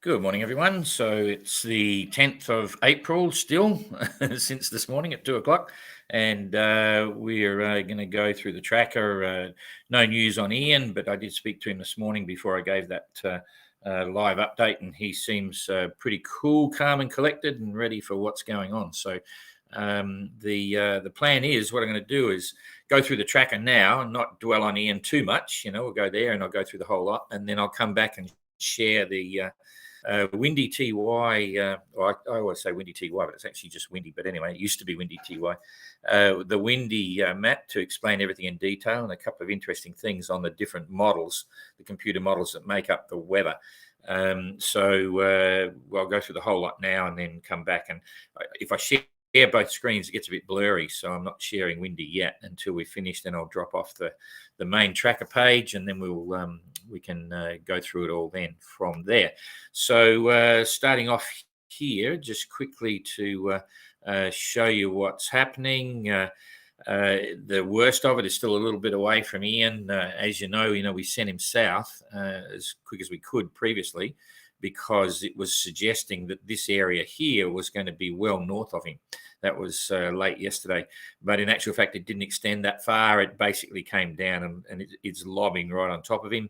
Good morning, everyone. So it's the 10th of April still, since this morning at 2 o'clock. And we're going to go through the tracker. No news on Ian, but I did speak to him this morning before I gave that live update, and he seems pretty cool, calm and collected and ready for what's going on. So the plan is, what I'm going to do is go through the tracker now and not dwell on Ian too much. We'll go there and I'll go through the whole lot, and then I'll come back and share the Windy TY. I always say Windy TY, but it's actually just Windy. But anyway, it used to be Windy TY. The Windy map to explain everything in detail, and a couple of interesting things on the different models, the computer models that make up the weather. So I'll go through the whole lot now and then come back. And if I share both screens, it gets a bit blurry, so I'm not sharing Windy yet until we finish. Then I'll drop off the main tracker page, and then we can go through it all then from there. So starting off here, just quickly to show you what's happening. The worst of it is still a little bit away from Ian. As you know, we sent him south as quick as we could previously, because it was suggesting that this area here was going to be well north of him. That was late yesterday. But in actual fact, it didn't extend that far. It basically came down and it's lobbing right on top of him.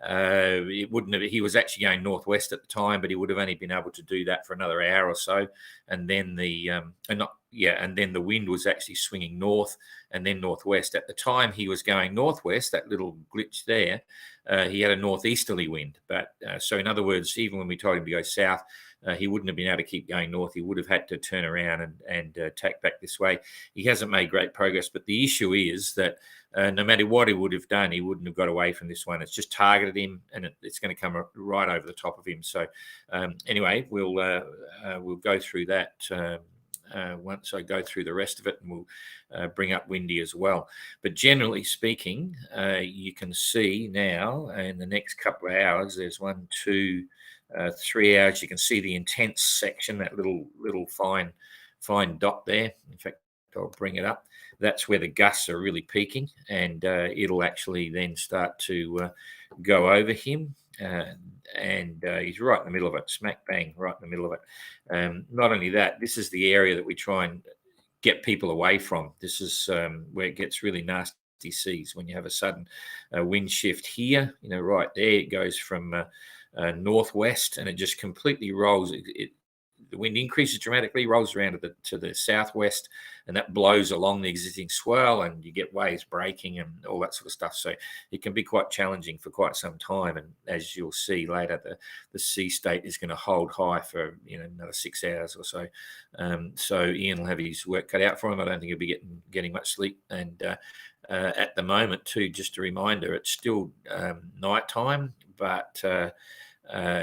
It wouldn't have. He was actually going northwest at the time, but he would have only been able to do that for another hour or so. And then and then the wind was actually swinging north and then northwest. At the time he was going northwest, that little glitch there, he had a northeasterly wind. But so in other words, even when we told him to go south, he wouldn't have been able to keep going north. He would have had to turn around and tack back this way. He hasn't made great progress, but the issue is that no matter what he would have done, he wouldn't have got away from this one. It's just targeted him, and it's going to come right over the top of him. So anyway, we'll go through that once I go through the rest of it, and we'll bring up Windy as well. But generally speaking, you can see now in the next couple of hours, there's 1, 2, 3 hours. You can see the intense section, that little fine dot there. In fact, I'll bring it up. That's where the gusts are really peaking, and it'll actually then start to go over him. And he's right in the middle of it, smack bang, right in the middle of it. Not only that, this is the area that we try and get people away from. This is where it gets really nasty seas when you have a sudden wind shift here. Right there, it goes from northwest, and it just completely rolls. The wind increases dramatically, rolls around to the southwest, and that blows along the existing swell, and you get waves breaking and all that sort of stuff. So it can be quite challenging for quite some time. And as you'll see later, the sea state is going to hold high for another 6 hours or so. So Ian will have his work cut out for him. I don't think he'll be getting much sleep. And at the moment, too, just a reminder, it's still nighttime, but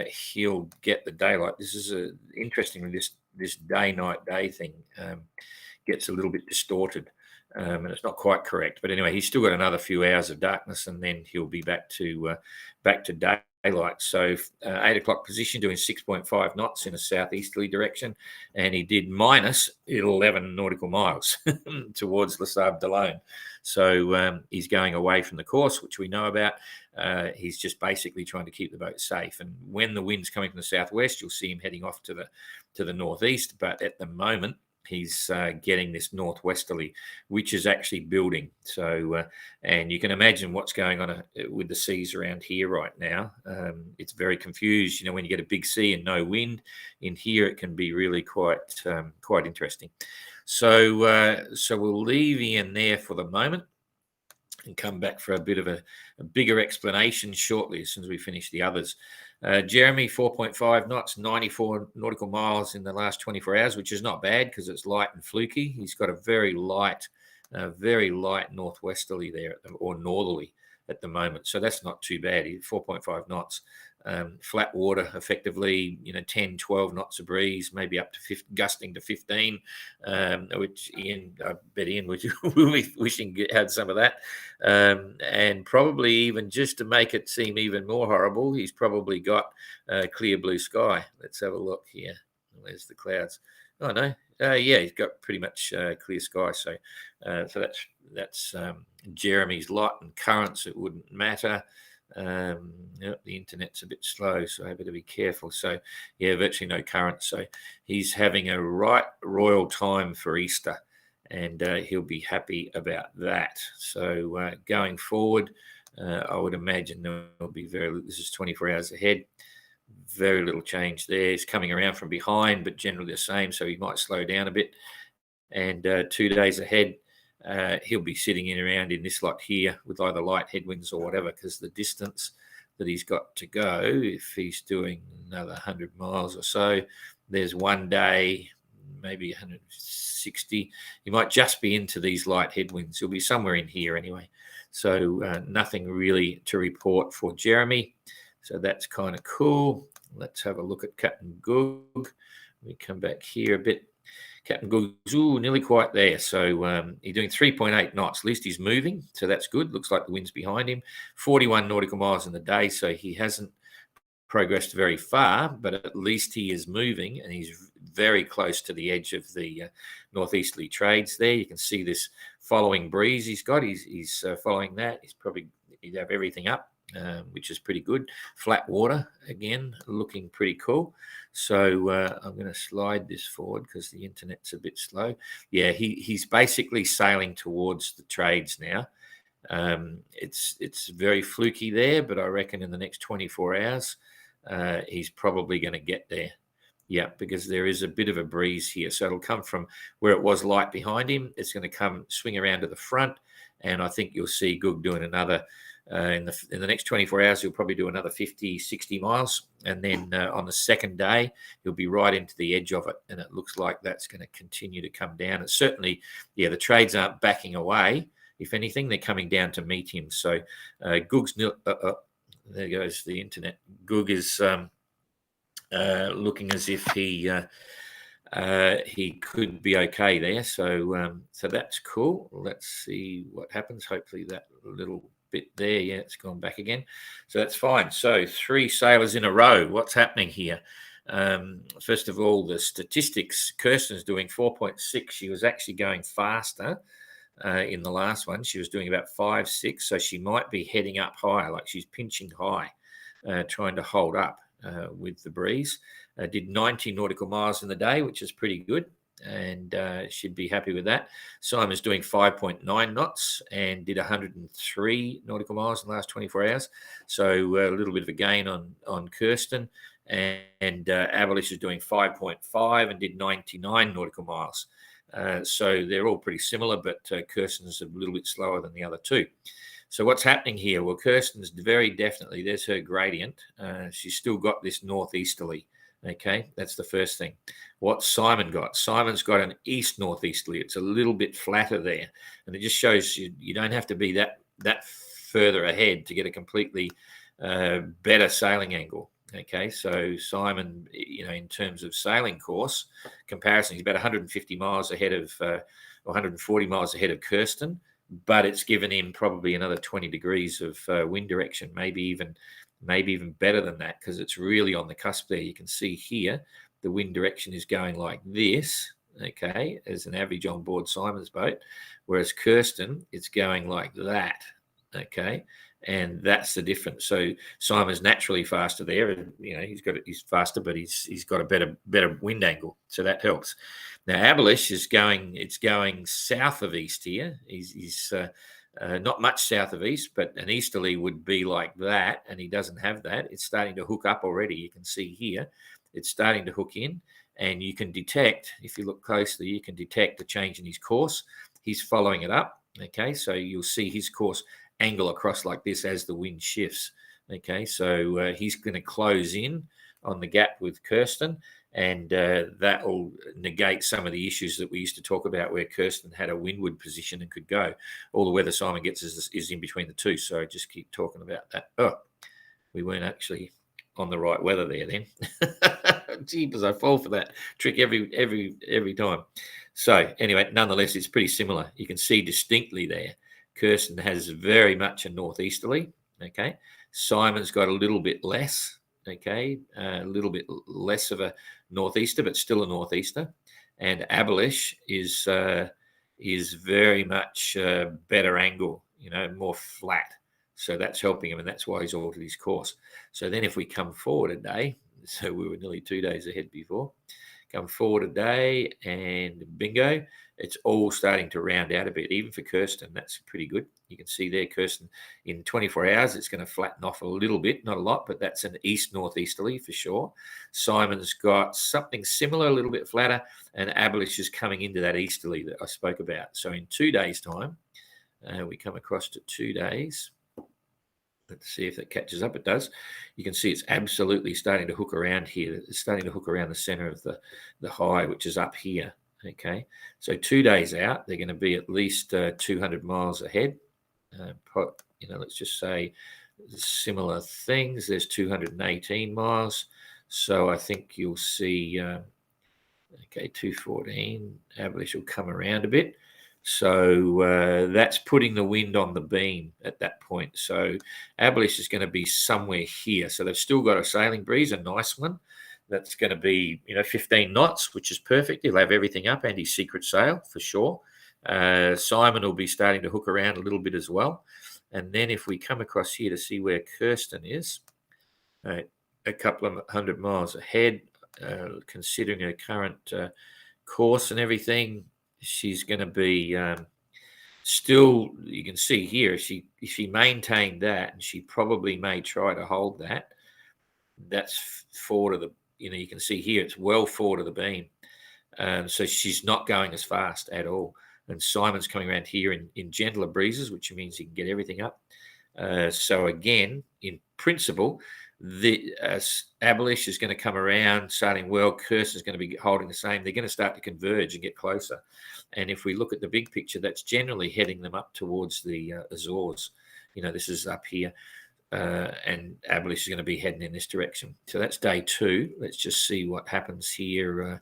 he'll get the daylight. This is interestingly, this day-night-day thing gets a little bit distorted, and it's not quite correct. But anyway, he's still got another few hours of darkness, and then he'll be back to daylight. So 8 o'clock position, doing 6.5 knots in a southeasterly direction, and he did minus 11 nautical miles towards Les Sables d'Olonne. So he's going away from the course, which we know about. He's just basically trying to keep the boat safe. And when the wind's coming from the southwest, you'll see him heading off to the northeast. But at the moment, he's getting this northwesterly, which is actually building. So, and you can imagine what's going on with the seas around here right now. It's very confused. When you get a big sea and no wind in here, it can be really quite interesting. So we'll leave Ian there for the moment and come back for a bit of a bigger explanation shortly as soon as we finish the others. Jeremy, 4.5 knots, 94 nautical miles in the last 24 hours, which is not bad because it's light and fluky. He's got a very light northwesterly there, or northerly at the moment. So that's not too bad. 4.5 knots. Flat water, effectively, 10, 12 knots of breeze, maybe up to gusting to 15, which I bet Ian will be wishing had some of that. And probably even just to make it seem even more horrible, he's probably got clear blue sky. Let's have a look here. There's the clouds. Oh, no. Yeah, he's got pretty much clear sky. So that's Jeremy's lot and currents. It wouldn't matter. Yep, the internet's a bit slow, so I better be careful. So, yeah, virtually no current. So he's having a right royal time for Easter, and he'll be happy about that. So going forward, I would imagine there'll be this is 24 hours ahead. Very little change there. He's coming around from behind, but generally the same, so he might slow down a bit. And 2 days ahead, he'll be sitting in around in this lot here with either light headwinds or whatever, because the distance that he's got to go, if he's doing another 100 miles or so, there's 1 day, maybe 160. He might just be into these light headwinds. He'll be somewhere in here anyway. So nothing really to report for Jeremy. So that's kind of cool. Let's have a look at Captain Goog. We come back here a bit. Captain Goog's nearly quite there. So he's doing 3.8 knots. At least he's moving, so that's good. Looks like the wind's behind him. 41 nautical miles in the day, so he hasn't progressed very far, but at least he is moving, and he's very close to the edge of the northeasterly trades there. You can see this following breeze he's got. He's following that. He'd have everything up. Which is pretty good. Flat water, again, looking pretty cool. So I'm going to slide this forward because the internet's a bit slow. Yeah, he's basically sailing towards the trades now. It's very fluky there, but I reckon in the next 24 hours, he's probably going to get there. Yeah, because there is a bit of a breeze here. So it'll come from where it was light behind him. It's going to swing around to the front, and I think you'll see Goog doing another in the next 24 hours. He'll probably do another 50, 60 miles. And then on the second day, he'll be right into the edge of it. And it looks like that's going to continue to come down. And certainly, yeah, the trades aren't backing away. If anything, they're coming down to meet him. So Goog's there goes the internet. Goog is looking as if he could be okay there. So that's cool. Let's see what happens. Hopefully that little bit there, yeah, it's gone back again. So that's fine. So 3 sailors in a row. What's happening here? First of all, the statistics. Kirsten's doing 4.6. She was actually going faster in the last one. She was doing about 5.6. So she might be heading up higher, like she's pinching high, trying to hold up with the breeze. Did 90 nautical miles in the day, which is pretty good, and should be happy with that. Simon's doing 5.9 knots and did 103 nautical miles in the last 24 hours. So a little bit of a gain on Kirsten. And Abil is doing 5.5 and did 99 nautical miles. So they're all pretty similar, but Kirsten's a little bit slower than the other two. So what's happening here? Well, Kirsten's very definitely, there's her gradient. She's still got this northeasterly. Okay, that's the first thing. What's Simon got? Simon's got an east northeasterly. It's a little bit flatter there, and it just shows you don't have to be that further ahead to get a completely better sailing angle. Okay, so Simon, in terms of sailing course comparison, he's about 150 miles ahead of, or 140 miles ahead of Kirsten, but it's given him probably another 20 degrees of wind direction, maybe even better than that, because it's really on the cusp there. You can see here the wind direction is going like this, okay, as an average on board Simon's boat, whereas Kirsten, it's going like that, okay, and that's the difference. So Simon's naturally faster there, and he's faster, but he's got a better wind angle, so that helps. Now Abil is going south of east here. He's not much south of east, but an easterly would be like that, and he doesn't have that. It's starting to hook up already. You can see here, it's starting to hook in, and you can detect, if you look closely, you can detect the change in his course. He's following it up, okay? So you'll see his course angle across like this as the wind shifts, okay? So he's going to close in on the gap with Kirsten, and that will negate some of the issues that we used to talk about where Kirsten had a windward position and could go. All the weather Simon gets is in between the two, so just keep talking about that. Oh, we weren't actually on the right weather there then. Jeepers, I fall for that trick every time. So anyway, nonetheless, it's pretty similar. You can see distinctly there, Kirsten has very much a northeasterly, okay? Simon's got a little bit less, okay, a little bit less of a northeaster, but still a northeaster. And Abil is very much better angle, more flat. So that's helping him, and that's why he's altered his course. So then if we come forward a day, so we were nearly 2 days ahead before, come forward a day and bingo, it's all starting to round out a bit, even for Kirsten. That's pretty good. You can see there, Kirsten, in 24 hours, it's going to flatten off a little bit, not a lot, but that's an east-northeasterly for sure. Simon's got something similar, a little bit flatter, and Abil is coming into that easterly that I spoke about. So in 2 days' time, we come across to 2 days. Let's see if that catches up. It does. You can see it's absolutely starting to hook around here. It's starting to hook around the center of the high, which is up here. Okay, so 2 days out, they're going to be at least 200 miles ahead. Let's just say similar things. There's 218 miles. So I think you'll see, 214. Abil will come around a bit. So that's putting the wind on the beam at that point. So Abil is going to be somewhere here. So they've still got a sailing breeze, a nice one. That's going to be, 15 knots, which is perfect. He'll have everything up and his secret sail for sure. Simon will be starting to hook around a little bit as well. And then if we come across here to see where Kirsten is, a couple of 100 miles ahead, considering her current course and everything, she's going to be still, you can see here, if she maintained that, and she probably may try to hold that, that's forward of the, you can see here, it's well forward of the beam. So she's not going as fast at all. And Simon's coming around here in gentler breezes, which means he can get everything up. So again, in principle, the Abil is going to come around, starting well. Kirsten's going to be holding the same. They're going to start to converge and get closer. And if we look at the big picture, that's generally heading them up towards the Azores. This is up here. And Abil is going to be heading in this direction. So that's day 2. Let's just see what happens here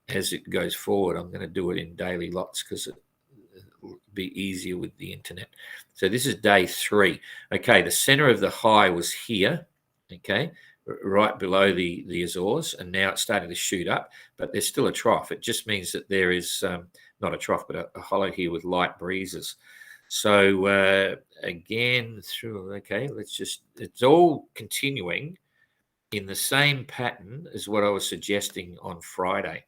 as it goes forward. I'm going to do it in daily lots because it'll be easier with the internet. So this is day 3. Okay, the center of the high was here, okay, right below the Azores, and now it's starting to shoot up, but there's still a trough. It just means that there is not a trough, but a hollow here with light breezes. So again, it's all continuing in the same pattern as what I was suggesting on Friday.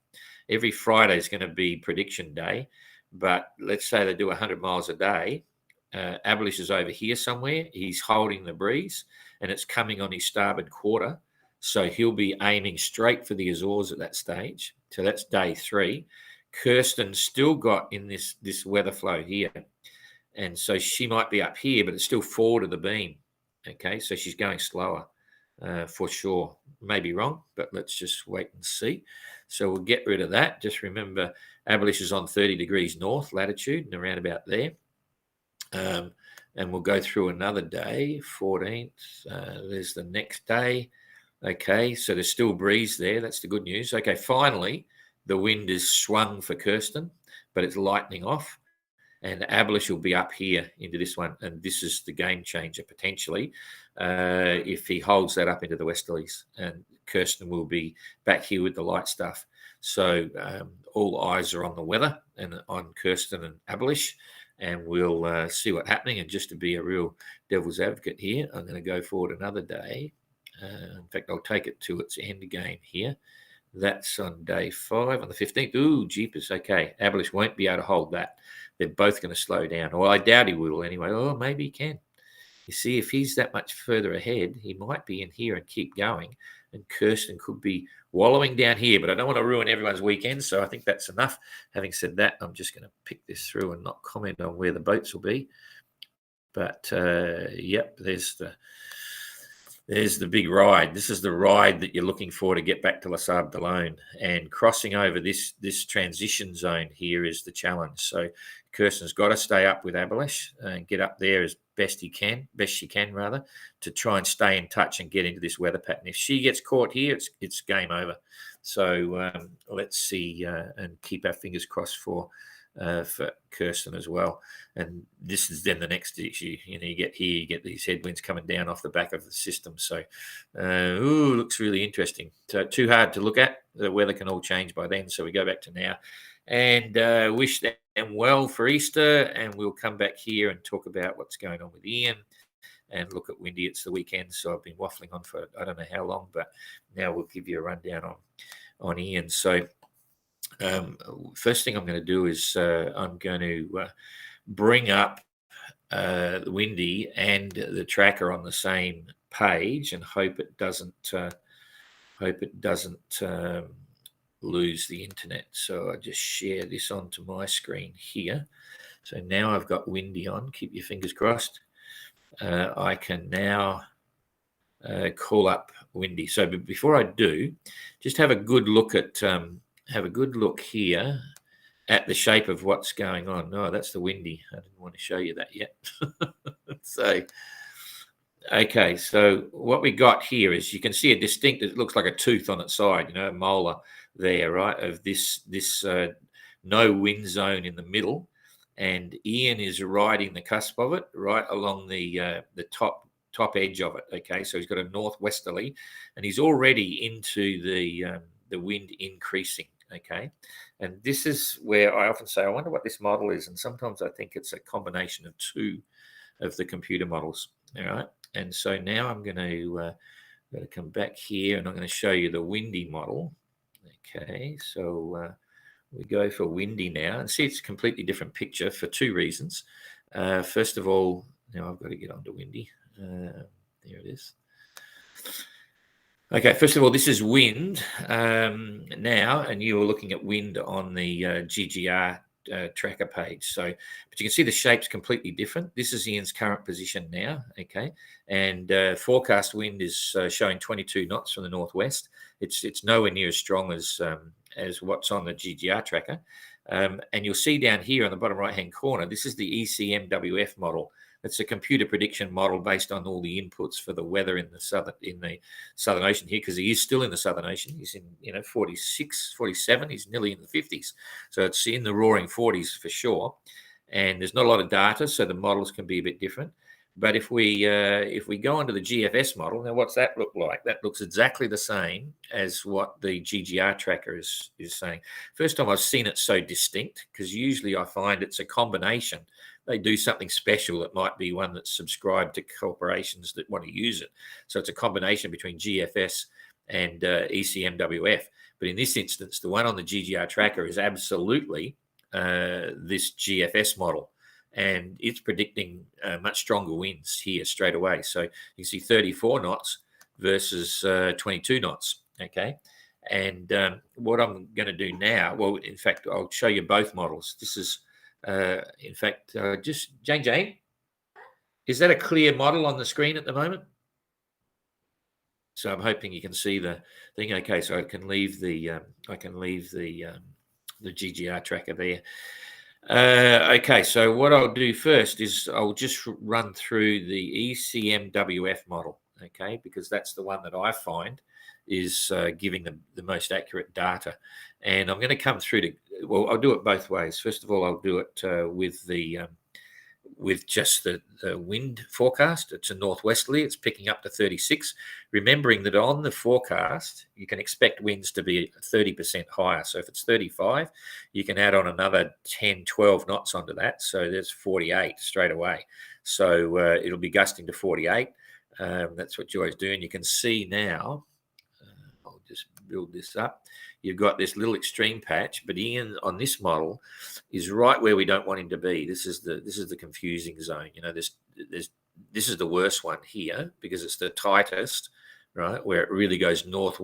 Every Friday is going to be prediction day, but let's say they do 100 miles a day. Abil is over here somewhere. He's holding the breeze, and it's coming on his starboard quarter. So he'll be aiming straight for the Azores at that stage. So that's day 3. Kirsten's still got in this weather flow here. And so she might be up here, but it's still forward of the beam. Okay, so she's going slower for sure. Maybe wrong, but let's just wait and see. So we'll get rid of that. Just remember, Abil is on 30 degrees north latitude and around about there. And we'll go through another day, 14th. There's the next day. Okay, so there's still breeze there. That's the good news. Okay, finally, the wind is swung for Kirsten, but it's lightening off. And Abil will be up here into this one. And this is the game changer potentially if he holds that up into the westerlies. And Kirsten will be back here with the light stuff. So all eyes are on the weather and on Kirsten and Abil. And we'll see what's happening. And just to be a real devil's advocate here, I'm going to go forward another day. In fact, I'll take it to its end game here. That's on day 5, on the 15th. Ooh, jeepers. Okay, Abil won't be able to hold that. They're both going to slow down. Well, I doubt he will anyway. Oh, maybe he can. You see, if he's that much further ahead, he might be in here and keep going. And Kirsten could be wallowing down here. But I don't want to ruin everyone's weekend, so I think that's enough. Having said that, I'm just going to pick this through and not comment on where the boats will be. But, yep, there's the big ride. This is the ride that you're looking for to get back to Les Sables d'Olonne. And crossing over this transition zone here is the challenge. So Kirsten's got to stay up with Abil and get up there as best she can, to try and stay in touch and get into this weather pattern. If she gets caught here, it's game over. So let's see and keep our fingers crossed for Kirsten as well. And this is then the next issue. You get these headwinds coming down off the back of the system. So looks really interesting. So too hard to look at. The weather can all change by then. So we go back to now and wish them well for Easter, and we'll come back here and talk about what's going on with Ian and look at windy. It's the weekend, so I've been waffling on for I don't know how long, but now we'll give you a rundown on Ian. So first thing I'm going to do is I'm going to bring up the windy and the tracker on the same page, and hope it doesn't lose the internet. So I just share this onto my screen here. So now I've got windy on. Keep your fingers crossed. I can now call up windy. So before I do, just have a good look at here at the shape of what's going on. No, that's the windy. I didn't want to show you that yet. So, okay, so what we got here is you can see a distinct, it looks like a tooth on its side, a molar there, right, of this no wind zone in the middle. And Ian is riding the cusp of it right along the top edge of it. Okay, so he's got a northwesterly, and he's already into the wind increasing. Okay, and this is where I often say, I wonder what this model is, and sometimes I think it's a combination of two of the computer models. All right, and so now I'm going to come back here, and I'm going to show you the windy model. Okay, so we go for windy now, and see it's a completely different picture for two reasons. First of all, now I've got to get onto windy. There it is. Okay, first of all, this is wind now, and you were looking at wind on the GGR tracker page. So, but you can see the shape's completely different. This is Ian's current position now, okay? And forecast wind is showing 22 knots from the northwest. It's nowhere near as strong as what's on the GGR tracker. And you'll see down here on the bottom right-hand corner, this is the ECMWF model. It's a computer prediction model based on all the inputs for the weather in the Southern Ocean here, because he is still in the Southern Ocean. He's in 46, 47. He's nearly in the 50s, so it's in the roaring 40s for sure. And there's not a lot of data, so the models can be a bit different. But if we go onto the GFS model, now what's that look like? That looks exactly the same as what the GGR tracker is saying. First time I've seen it so distinct, because usually I find it's a combination. They do something special. It might be one that's subscribed to corporations that want to use it. So it's a combination between GFS and ECMWF. But in this instance, the one on the GGR tracker is absolutely this GFS model. And it's predicting much stronger winds here straight away. So you can see 34 knots versus 22 knots, okay? And what I'm going to do now, well, in fact, I'll show you both models. This is, in fact, just Jane, is that a clear model on the screen at the moment? So I'm hoping you can see the thing. Okay, so I can leave the GGR tracker there. Okay, so what I'll do first is I'll just run through the ECMWF model, okay, because that's the one that I find is giving the most accurate data. And I'm going to come through to, well, I'll do it both ways. First of all, I'll do it with just the wind forecast. It's a northwesterly. It's picking up to 36. Remembering that on the forecast, you can expect winds to be 30% higher. So if it's 35, you can add on another 10, 12 knots onto that. So there's 48 straight away. So it'll be gusting to 48. That's what Joy's doing. You can see now, I'll just build this up. You've got this little extreme patch, but Ian on this model is right where we don't want him to be. This is the confusing zone. This is the worst one here because it's the tightest, right, where it really goes north,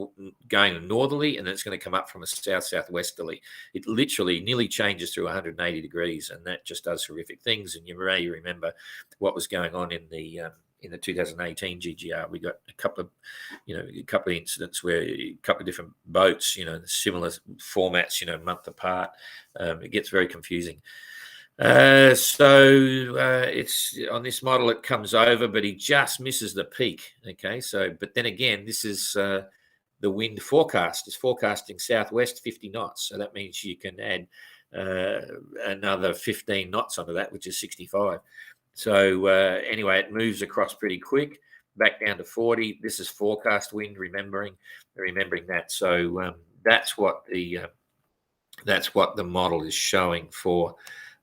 going northerly, and then it's going to come up from a southwesterly. It literally nearly changes through 180 degrees, and that just does horrific things. And you may remember what was going on in the 2018 GGR. We got a couple of incidents where a couple of different boats, similar formats, month apart. It gets very confusing. So it's on this model, it comes over, but he just misses the peak. Okay, so but then again, this is the wind forecast. It's forecasting southwest 50 knots, so that means you can add another 15 knots onto that, which is 65. So anyway, it moves across pretty quick, back down to 40. This is forecast wind, remembering that. So that's what the model is showing for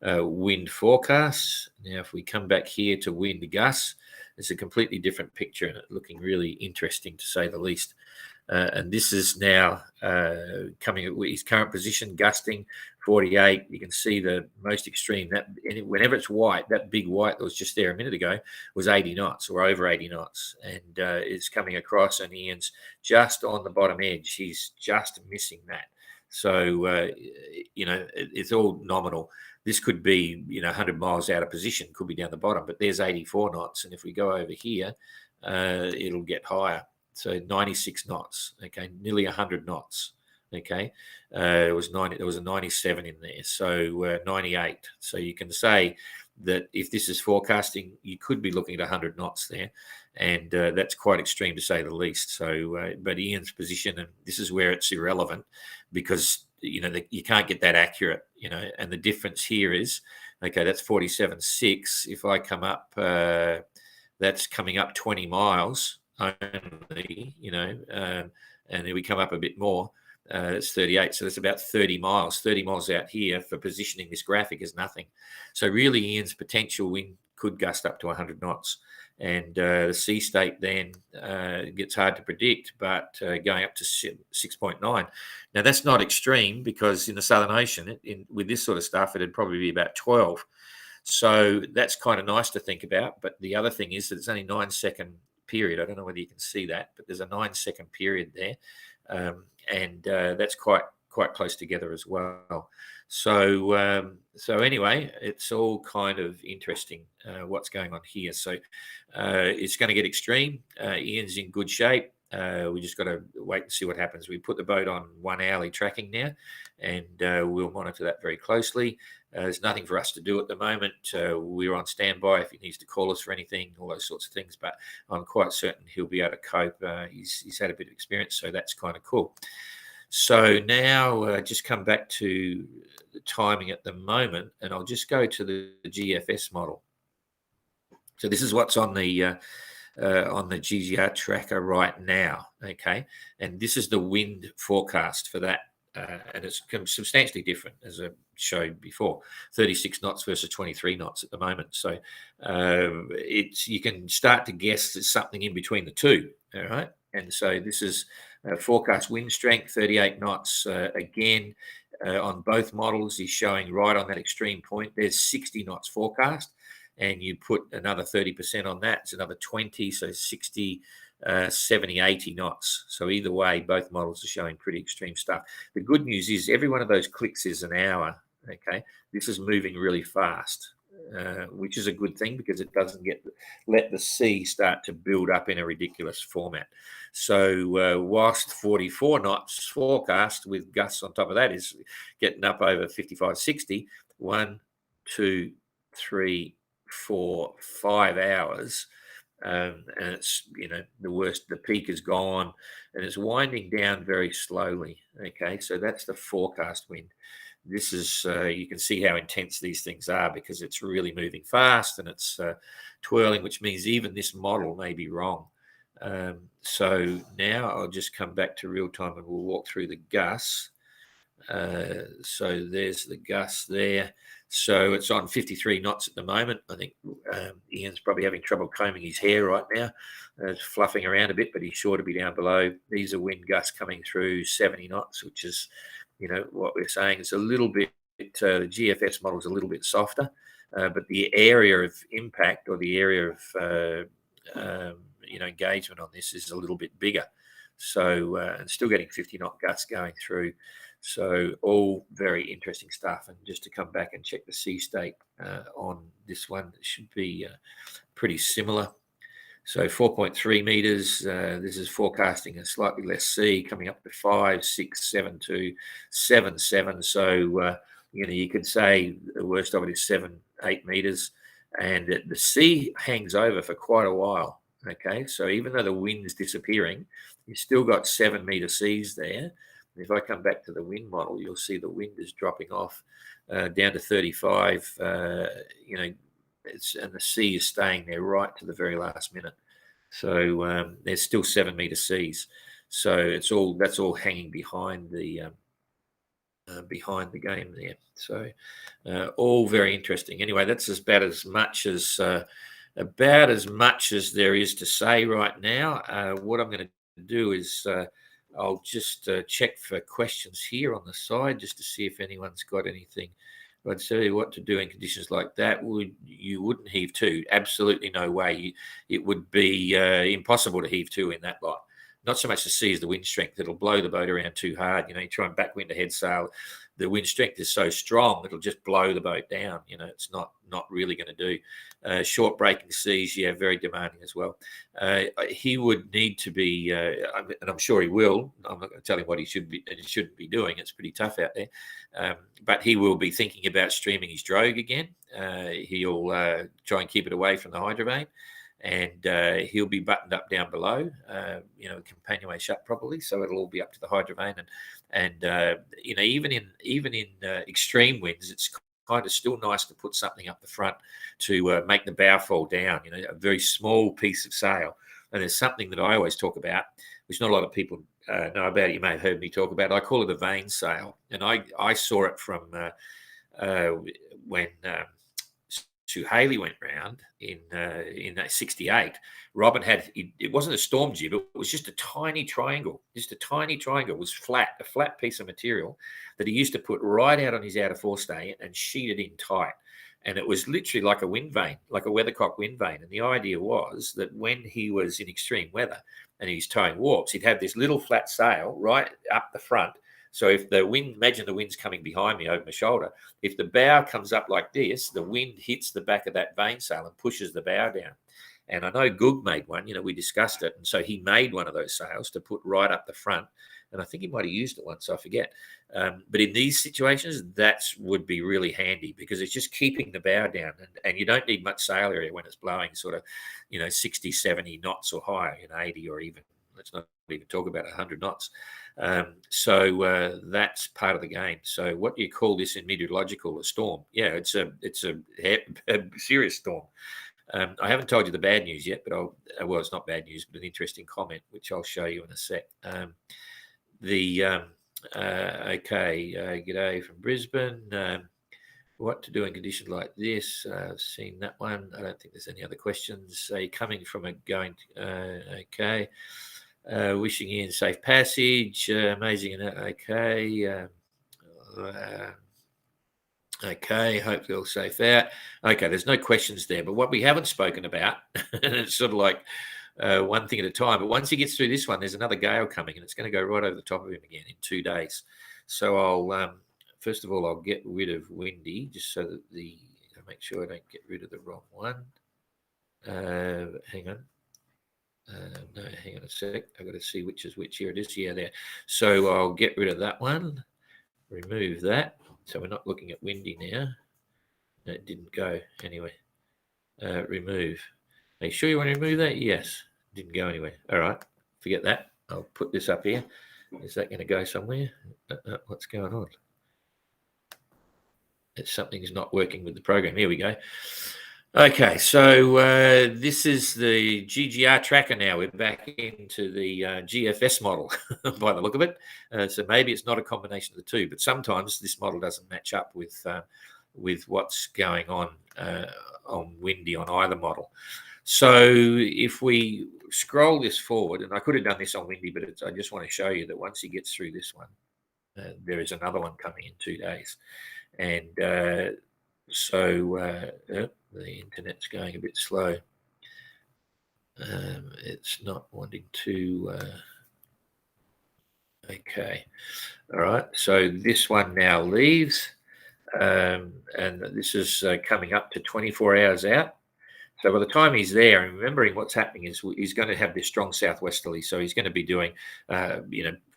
wind forecasts. Now, if we come back here to wind gusts, It's a completely different picture and it looking really interesting to say the least. And this is now coming at his current position, gusting 48. You can see the most extreme. That whenever it's white, that big white that was just there a minute ago was 80 knots or over 80 knots, and it's coming across. And Ian's just on the bottom edge. He's just missing that. So it's all nominal. This could be 100 miles out of position, could be down the bottom, but there's 84 knots, and if we go over here, it'll get higher. So 96 knots, okay, nearly 100 knots, okay. There was a 97 in there, so 98. So you can say that if this is forecasting, you could be looking at 100 knots there, and that's quite extreme to say the least. So, but Ian's position, and this is where it's irrelevant because you can't get that accurate, and the difference here is, okay, that's 47.6. If I come up, that's coming up 20 miles. Only, and then we come up a bit more. It's 38, so that's about 30 miles. 30 miles out here for positioning this graphic is nothing. So really, Ian's potential wind could gust up to 100 knots, and the sea state then gets hard to predict, but going up to 6.9. Now that's not extreme because in the Southern Ocean, with this sort of stuff, it'd probably be about 12. So that's kind of nice to think about. But the other thing is that it's only 9-second period. I don't know whether you can see that, but there's a 9-second period there, and that's quite close together as well. So anyway, it's all kind of interesting what's going on here. So it's going to get extreme. Ian's in good shape. We just got to wait and see what happens. We put the boat on 1 hourly tracking now, and we'll monitor that very closely. There's nothing for us to do at the moment. We're on standby if he needs to call us for anything, all those sorts of things. But I'm quite certain he'll be able to cope. He's had a bit of experience, so that's kind of cool. So now just come back to the timing at the moment, and I'll just go to the GFS model. So this is what's on the GGR tracker right now, okay? And this is the wind forecast for that, and it's substantially different, as I showed before, 36 knots versus 23 knots at the moment. So you can start to guess there's something in between the two, all right? And so this is forecast wind strength, 38 knots. Again, on both models, is showing right on that extreme point. There's 60 knots forecast, and you put another 30% on that, it's another 20, so 60, 70, 80 knots. So either way, both models are showing pretty extreme stuff. The good news is every one of those clicks is an hour, okay? This is moving really fast, which is a good thing because it doesn't let the sea start to build up in a ridiculous format. So whilst 44 knots forecast with gusts on top of that is getting up over 55, 60, 1, 2, 3, 4, 5 hours, and it's the worst. The peak is gone, and it's winding down very slowly. Okay, so that's the forecast wind. This is you can see how intense these things are because it's really moving fast and it's twirling, which means even this model may be wrong. So now I'll just come back to real time and we'll walk through the gusts. So there's the gust there. So it's on 53 knots at the moment. I think Ian's probably having trouble combing his hair right now. It's fluffing around a bit, but he's sure to be down below. These are wind gusts coming through 70 knots, which is, what we're saying. It's a little bit, the GFS model is a little bit softer, but the area of impact or the area of, engagement on this is a little bit bigger. So, and still getting 50 knot gusts going through. So all very interesting stuff. And just to come back and check the sea state on this one, it should be pretty similar. So 4.3 meters. This is forecasting a slightly less sea, coming up to 5, 6, 7, 2, 7, 7. So you could say the worst of it is 7, 8 meters, and the sea hangs over for quite a while. Okay, so even though the wind is disappearing, you've still got 7-meter seas there. If I come back to the wind model, you'll see the wind is dropping off down to 35. And the sea is staying there right to the very last minute. So there's still 7-meter seas. So that's all hanging behind the game there. So all very interesting. Anyway, that's about as much as about as much as there is to say right now. What I'm going to do is I'll just check for questions here on the side just to see if anyone's got anything. I'd say what to do in conditions like that. You wouldn't heave to? Absolutely no way. It would be impossible to heave to in that lot. Not so much the sea as the wind strength. It'll blow the boat around too hard. You try and backwind a head sail. The wind strength is so strong, it'll just blow the boat down. It's not really going to do. Short breaking seas, yeah, very demanding as well. He would need to be, and I'm sure he will. I'm not going to tell him what he should be and shouldn't be doing. It's pretty tough out there. But he will be thinking about streaming his drogue again. He'll try and keep it away from the hydrovane. And he'll be buttoned up down below, companionway shut properly, so it'll all be up to the hydrovane. And even in extreme winds, it's kind of still nice to put something up the front to make the bow fall down. A very small piece of sail. And there's something that I always talk about, which not a lot of people know about. You may have heard me talk about. I call it a vane sail, and I saw it from when. Sue Haley went round in that 68. Robin had it wasn't a storm jib, it was just a tiny triangle. It was flat, a flat piece of material that he used to put right out on his outer forestay and sheet it in tight. And it was literally like a wind vane, like a weathercock wind vane. And the idea was that when he was in extreme weather and he's towing warps, he'd have this little flat sail right up the front. So if the wind, imagine the wind's coming behind me over my shoulder. If the bow comes up like this, the wind hits the back of that vane sail and pushes the bow down. And I know Goog made one, we discussed it. And so he made one of those sails to put right up the front. And I think he might have used it once, I forget. But in these situations, that would be really handy because it's just keeping the bow down. And you don't need much sail area when it's blowing sort of, 60, 70 knots or higher, 80 or even, let's not even talk about 100 knots. So that's part of the game. So what do you call this in meteorological? A storm? Yeah, it's a serious storm. I haven't told you the bad news yet, but it's not bad news, but an interesting comment, which I'll show you in a sec. G'day from Brisbane. What to do in conditions like this? I've seen that one. I don't think there's any other questions. Coming from okay. Wishing Ian safe passage. Amazing. Okay. Okay. Hope you're all safe out. Okay. There's no questions there. But what we haven't spoken about, and it's sort of like one thing at a time, but once he gets through this one, there's another gale coming and it's going to go right over the top of him again in 2 days. So I'll, first of all, I'll get rid of Windy just so that make sure I don't get rid of the wrong one. Hang on. No, hang on a sec. I've got to see which is which. Here it is. Yeah, there. So I'll get rid of that one. Remove that. So we're not looking at Windy now. No, it didn't go. Anyway, remove. Are you sure you want to remove that? Yes. Didn't go anywhere. All right. Forget that. I'll put this up here. Is that going to go somewhere? What's going on? Something's not working with the program. Here we go. Okay, so this is the GGR tracker now. We're back into the GFS model by the look of it. So maybe it's not a combination of the two, but sometimes this model doesn't match up with what's going on Windy on either model. So if we scroll this forward, and I could have done this on Windy, but I just want to show you that once he gets through this one, there is another one coming in 2 days. And so the internet's going a bit slow. It's not wanting to. Okay. All right. So this one now leaves. And this is coming up to 24 hours out. So by the time he's there, and remembering what's happening is he's going to have this strong southwesterly. So he's going to be doing,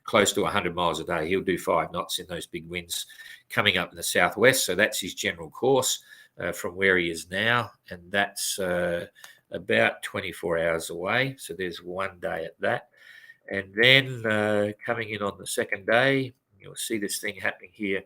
close to 100 miles a day. He'll do 5 knots in those big winds coming up in the southwest. So that's his general course from where he is now. And that's about 24 hours away. So there's 1 day at that. And then coming in on the second day, you'll see this thing happening here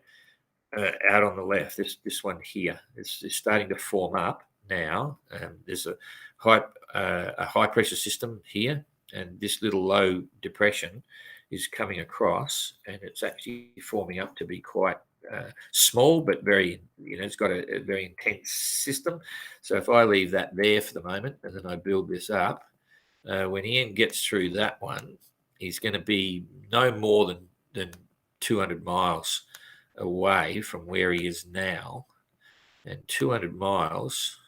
out on the left. This one here is starting to form up now. There's a high pressure system here, and this little low depression is coming across, and it's actually forming up to be quite small, but very, it's got a very intense system. So if I leave that there for the moment and then I build this up, when Ian gets through that one, he's going to be no more than 200 miles away from where he is now. And 200 miles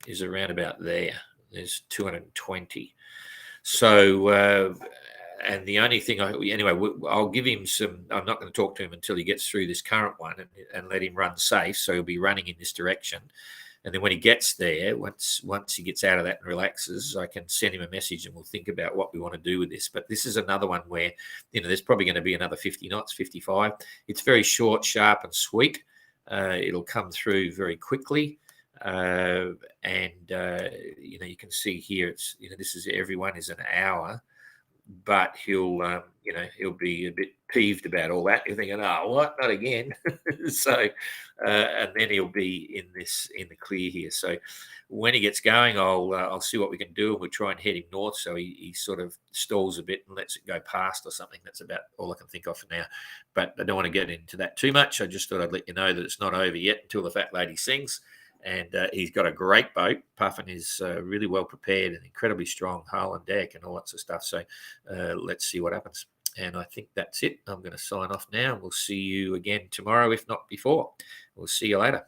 is around about there. There's 220. So, and the only thing I'll give him some. I'm not going to talk to him until he gets through this current one and let him run safe. So he'll be running in this direction. And then when he gets there, once he gets out of that and relaxes, I can send him a message and we'll think about what we want to do with this. But this is another one where, there's probably going to be another 50 knots, 55. It's very short, sharp, and sweet. It'll come through very quickly. You can see here, it's, this is, everyone is an hour, but he'll be a bit peeved about all that. You're thinking, oh, what? Not again. So, and then he'll be in the clear here. So when he gets going, I'll see what we can do, and we'll try and head him north. So he sort of stalls a bit and lets it go past or something. That's about all I can think of for now. But I don't want to get into that too much. I just thought I'd let you know that it's not over yet until the fat lady sings. And he's got a great boat. Puffin is really well prepared and incredibly strong, hull and deck and all that sort of stuff. So let's see what happens. And I think that's it. I'm going to sign off now. We'll see you again tomorrow, if not before. We'll see you later.